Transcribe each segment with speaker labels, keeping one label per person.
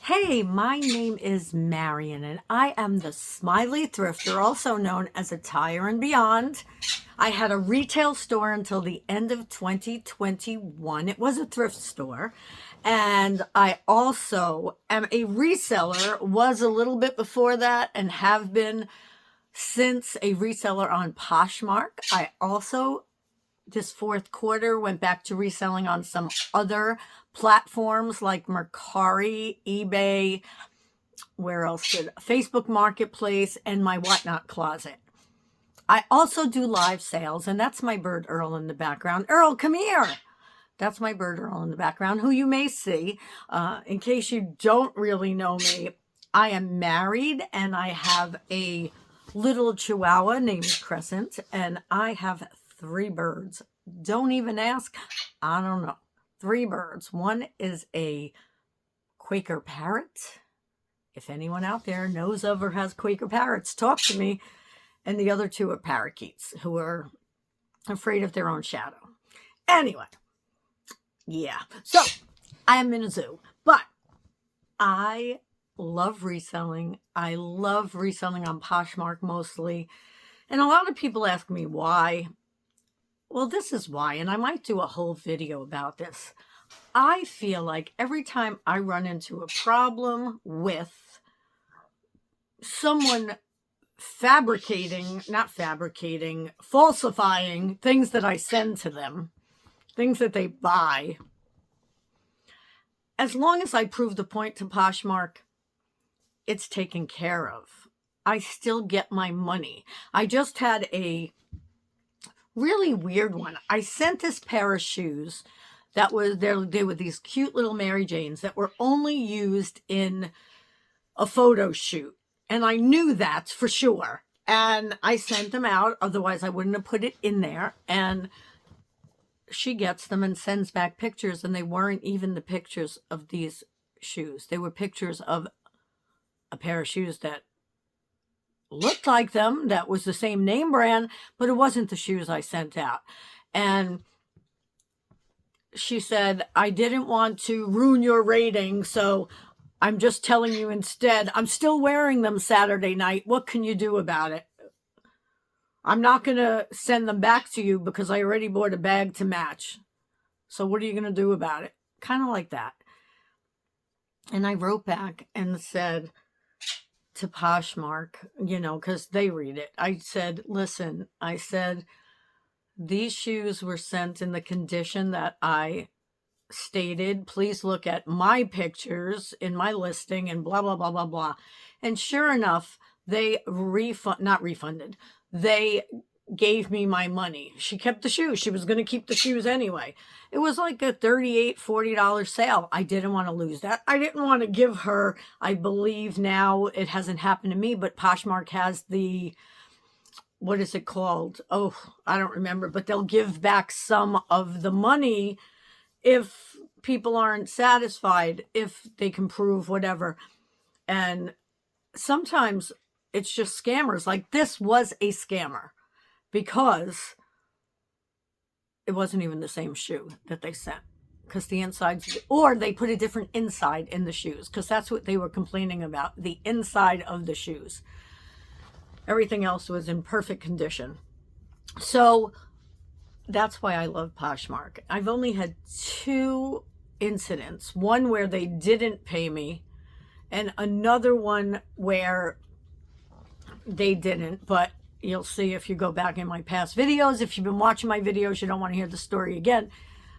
Speaker 1: Hey, my name is Marion, and I am the Smiley Thrifter, also known as Attire and Beyond. I had a retail store until the end of 2021. It was a thrift store. And I also am a reseller, was a little bit before that, and have been since a reseller on Poshmark. I also this fourth quarter went back to reselling on some other platforms like Mercari, eBay, where else did Facebook Marketplace, and my Whatnot closet. I also do live sales, and that's my bird Earl in the background. Earl, come here. That's my bird Earl in the background, who you may see. In case you don't really know me, I am married and I have a little chihuahua named Crescent, and I have 3 birds. Don't even ask. I don't know. 3 birds. One is a Quaker parrot. If anyone out there knows of or has Quaker parrots, talk to me. And the other 2 are parakeets who are afraid of their own shadow. Anyway, yeah. So I am in a zoo, but I love reselling. I love reselling on Poshmark mostly. And a lot of people ask me why. Well, this is why, and I might do a whole video about this. I feel like every time I run into a problem with someone falsifying things that I send to them, things that they buy, as long as I prove the point to Poshmark, it's taken care of. I still get my money. I just had a really weird one. I sent this pair of shoes that was they were these cute little Mary Janes that were only used in a photo shoot. And I knew that for sure. And I sent them out. Otherwise, I wouldn't have put it in there. And she gets them and sends back pictures. And they weren't even the pictures of these shoes. They were pictures of a pair of shoes that looked like them, that was the same name brand, but it wasn't the shoes I sent out. And she said, I didn't want to ruin your rating, so I'm just telling you instead, I'm still wearing them Saturday night. What can you do about it? I'm not going to send them back to you because I already bought a bag to match. So what are you going to do about it? Kind of like that. And I wrote back and said to Poshmark, because they read it. I said, listen, these shoes were sent in the condition that I stated. Please look at my pictures in my listing and blah, blah, blah, blah, blah. And sure enough, they not refunded. They gave me my money. She kept the shoes. She was going to keep the shoes anyway. It was like a $38, $40 sale. I didn't want to lose that. I didn't want to give her, I believe now it hasn't happened to me, but Poshmark has what is it called? Oh, I don't remember, but they'll give back some of the money if people aren't satisfied, if they can prove whatever. And sometimes it's just scammers. Like this was a scammer because it wasn't even the same shoe that they sent. Because the insides, or they put a different inside in the shoes, because that's what they were complaining about, the inside of the shoes. Everything else was in perfect condition. So that's why I love Poshmark. I've only had 2 incidents. One where they didn't pay me, and another one where they didn't. But you'll see if you go back in my past videos. If you've been watching my videos, you don't want to hear the story again.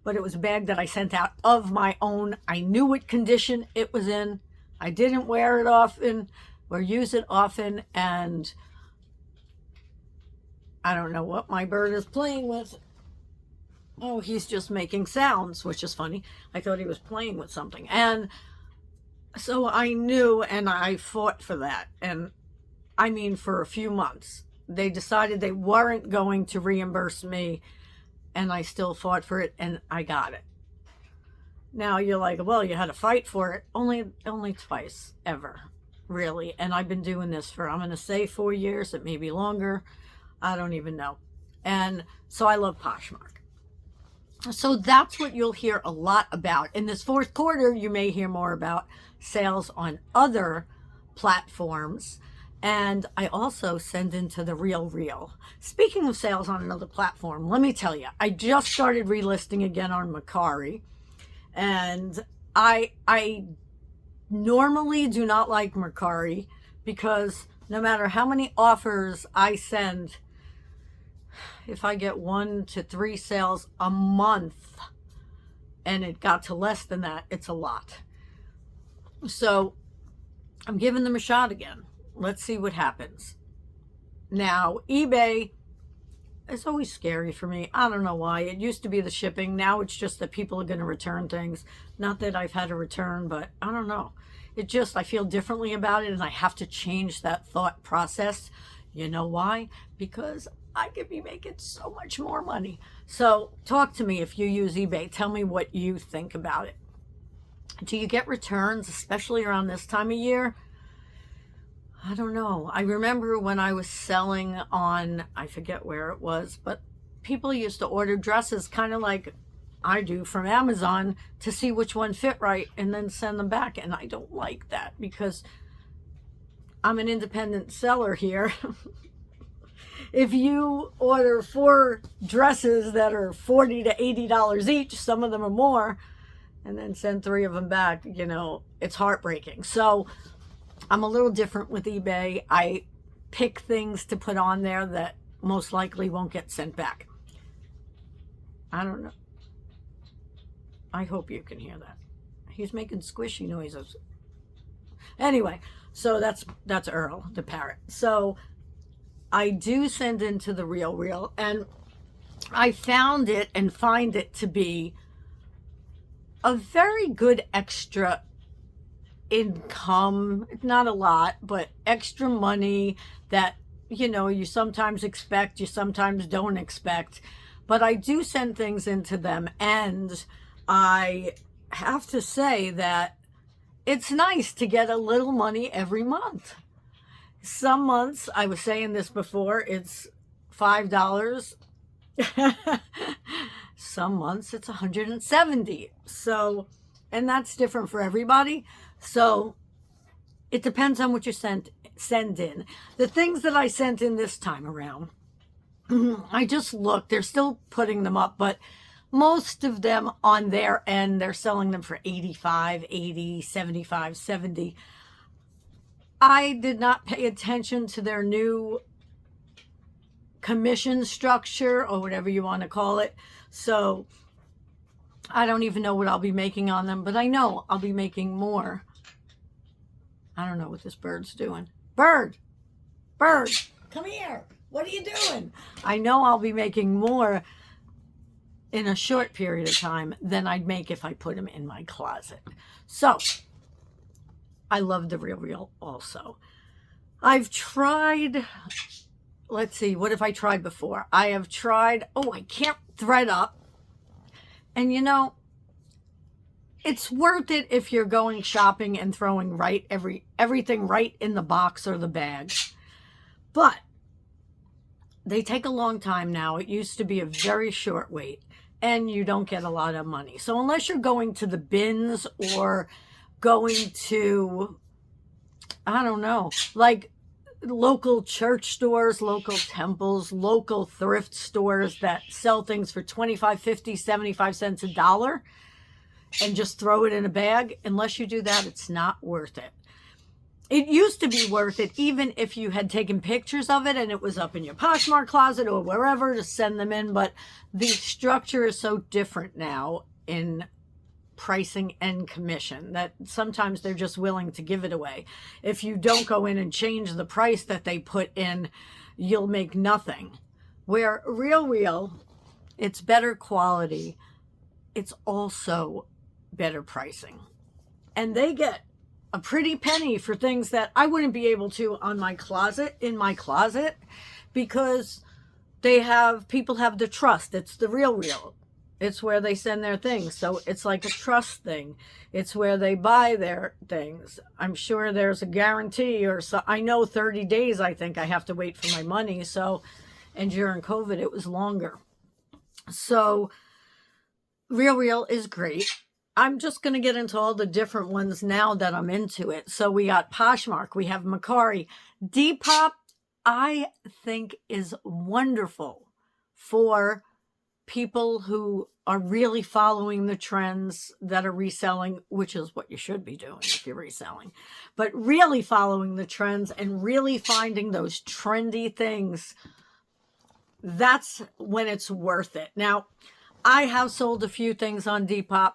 Speaker 1: But it was a bag that I sent out of my own. I knew what condition it was in. I didn't wear it often or use it often. And I don't know what my bird is playing with. Oh, he's just making sounds, which is funny. I thought he was playing with something. And so I knew, and I fought for that. And I mean, for a few months. They decided they weren't going to reimburse me, and I still fought for it, and I got it. Now you're like, well, you had to fight for it. Only twice, ever, really. And I've been doing this for, I'm going to say 4 years. It may be longer. I don't even know. And so I love Poshmark. So that's what you'll hear a lot about. In this fourth quarter, you may hear more about sales on other platforms. And I also send into the Real. Speaking of sales on another platform, let me tell you, I just started relisting again on Mercari. And I normally do not like Mercari because no matter how many offers I send, if I get 1 to 3 sales a month and it got to less than that, it's a lot. So I'm giving them a shot again. Let's see what happens. Now, eBay is always scary for me. I don't know why. It used to be the shipping. Now it's just that people are going to return things. Not that I've had a return, but I don't know. I feel differently about it, and I have to change that thought process. You know why? Because I could be making so much more money. So talk to me if you use eBay. Tell me what you think about it. Do you get returns, especially around this time of year? I don't know. I remember when I was selling on, I forget where it was, but people used to order dresses kind of like I do from Amazon to see which one fit right and then send them back. And I don't like that because I'm an independent seller here. If you order 4 dresses that are $40 to $80 each, some of them are more, and then send 3 of them back, it's heartbreaking. So I'm a little different with eBay. I pick things to put on there that most likely won't get sent back. I don't know. I hope you can hear that. He's making squishy noises. Anyway, so that's Earl, the parrot. So I do send into the Real, and I found it and find it to be a very good extra income. Not a lot, but extra money that you sometimes expect, you sometimes don't expect. But I do send things into them, and I have to say that it's nice to get a little money every month. Some months, I was saying this before, it's $5. Some months it's $170. So, and that's different for everybody. So it depends on what you send in. The things that I sent in this time around, I just looked, they're still putting them up, but most of them on their end, they're selling them for 85, 80, 75, 70. I did not pay attention to their new commission structure or whatever you want to call it. So I don't even know what I'll be making on them, but I know I'll be making more. I don't know what this bird's doing. Bird, come here. What are you doing? I know I'll be making more in a short period of time than I'd make if I put them in my closet. So I love the Real also. I've tried, let's see, what have I tried before? I have tried, I can't thread up. And it's worth it if you're going shopping and throwing everything right in the box or the bag. But they take a long time now. It used to be a very short wait, and you don't get a lot of money. So unless you're going to the bins or going to, I don't know, like local church stores, local temples, local thrift stores that sell things for 25, 50, 75 cents a dollar and just throw it in a bag, unless you do that, it's not worth it. It used to be worth it even if you had taken pictures of it and it was up in your Poshmark closet or wherever to send them in, but the structure is so different now in pricing and commission that sometimes they're just willing to give it away. If you don't go in and change the price that they put in, you'll make nothing. Where Real, it's better quality. It's also better pricing. And they get a pretty penny for things that I wouldn't be able to in my closet, because people have the trust. It's the Real. It's where they send their things. So it's like a trust thing. It's where they buy their things. I'm sure there's a guarantee, or so. I know 30 days, I think I have to wait for my money. So, and during COVID, it was longer. So Real is great. I'm just going to get into all the different ones now that I'm into it. So we got Poshmark, we have Macari. Depop, I think, is wonderful for people who are really following the trends that are reselling, which is what you should be doing if you're reselling, but really following the trends and really finding those trendy things. That's when it's worth it. Now, I have sold a few things on Depop.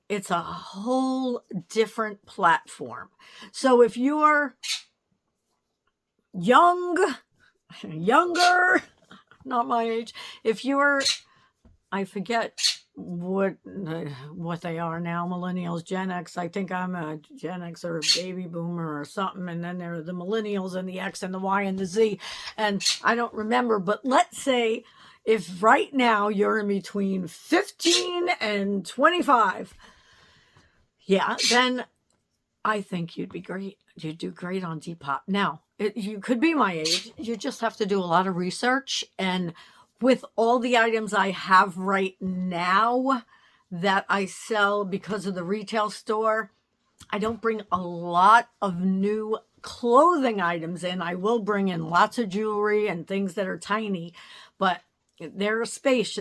Speaker 1: It's a whole different platform. So if you're younger, not my age, if you're, I forget what they are now, millennials, Gen X. I think I'm a Gen X or a baby boomer or something. And then there are the millennials and the X and the Y and the Z. And I don't remember, but let's say if right now you're in between 15 and 25, yeah, then I think you'd be great. You'd do great on Depop. Now, you could be my age. You just have to do a lot of research. And with all the items I have right now that I sell because of the retail store, I don't bring a lot of new clothing items in. I will bring in lots of jewelry and things that are tiny, but there are space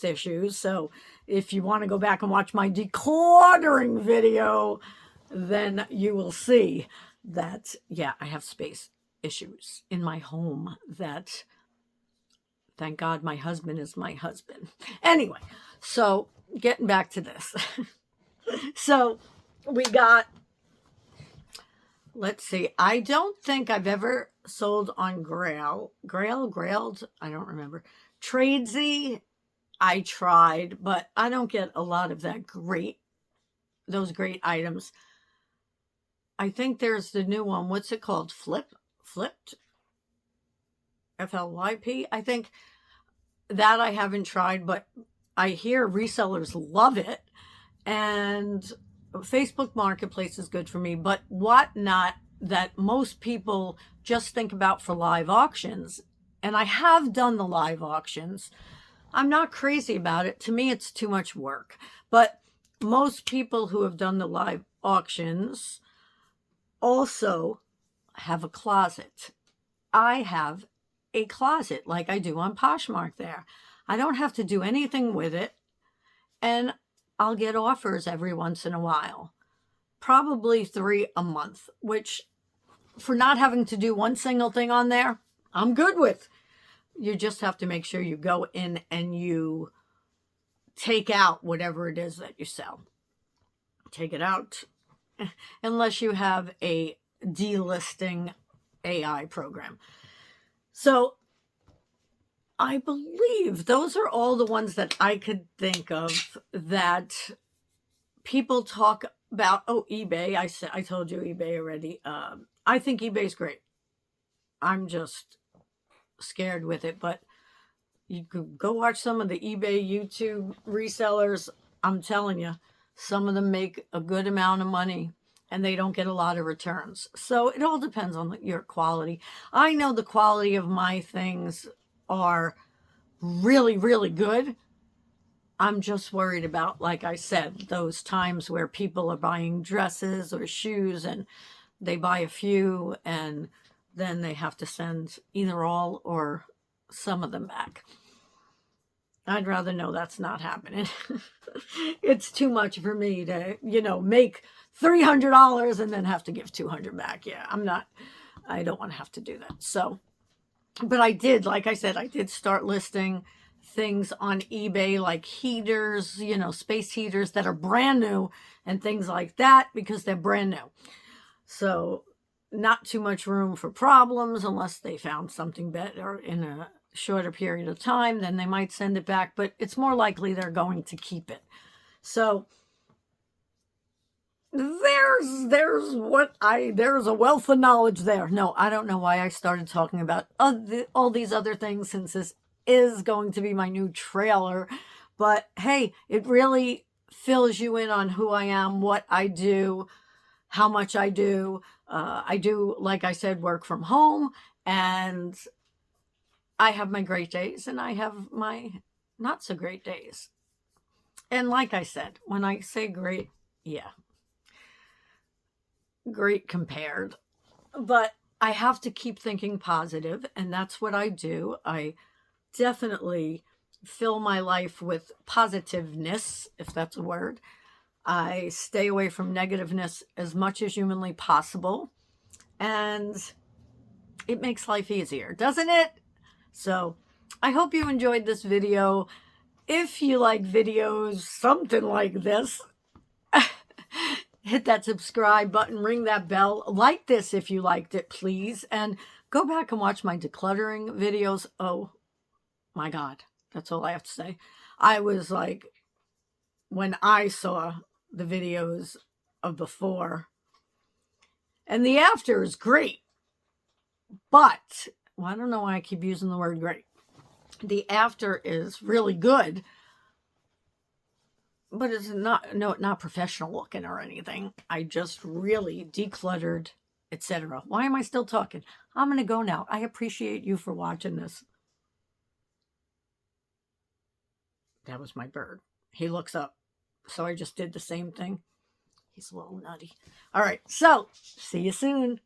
Speaker 1: issues. So if you want to go back and watch my decluttering video, then you will see that, yeah, I have space issues in my home that, thank God, my husband is my husband. Anyway, so getting back to this. So we got, let's see, I don't think I've ever sold on Grailed, I don't remember. Tradesy, I tried, but I don't get a lot of those great items. I think there's the new one. What's it called? Flipped? FLYP? I think that I haven't tried, but I hear resellers love it. And Facebook Marketplace is good for me, but Whatnot, that most people just think about for live auctions. And I have done the live auctions. I'm not crazy about it. To me, it's too much work. But most people who have done the live auctions also have a closet. I have a closet like I do on Poshmark there. I don't have to do anything with it. And I'll get offers every once in a while. Probably 3 a month, which for not having to do one single thing on there, I'm good with. You just have to make sure you go in and you take out whatever it is that you sell. Take it out. Unless you have a delisting AI program. So I believe those are all the ones that I could think of that people talk about. Oh, eBay. I told you eBay already. I think eBay's great. I'm just scared with it, but you could go watch some of the eBay YouTube resellers. I'm telling you, some of them make a good amount of money and they don't get a lot of returns. So it all depends on your quality. I know the quality of my things are really, really good. I'm just worried about, like I said, those times where people are buying dresses or shoes and they buy a few and then they have to send either all or some of them back. I'd rather know that's not happening. It's too much for me to, make $300 and then have to give $200 back. Yeah, I don't want to have to do that. So, but I did, like I said, I did start listing things on eBay like heaters, space heaters that are brand new and things like that because they're brand new. So not too much room for problems unless they found something better in a shorter period of time, then they might send it back, but it's more likely they're going to keep it. So there's a wealth of knowledge there. No, I don't know why I started talking about all these other things since this is going to be my new trailer, but hey, it really fills you in on who I am, what I do, how much I do. I do, like I said, work from home, and I have my great days and I have my not so great days. And like I said, when I say great, yeah, great compared. But I have to keep thinking positive, and that's what I do. I definitely fill my life with positiveness, if that's a word. I stay away from negativeness as much as humanly possible. And it makes life easier, doesn't it? So I hope you enjoyed this video. If you like videos, something like this, hit that subscribe button, ring that bell, like this if you liked it, please. And go back and watch my decluttering videos. Oh my God, that's all I have to say. I was like, when I saw the videos of before, and the after is great, but, well, I don't know why I keep using the word great. The after is really good, but it's not professional looking or anything. I just really decluttered, etc. Why am I still talking? I'm going to go now. I appreciate you for watching this. That was my bird. He looks up. So I just did the same thing. He's a little nutty. All right. So see you soon.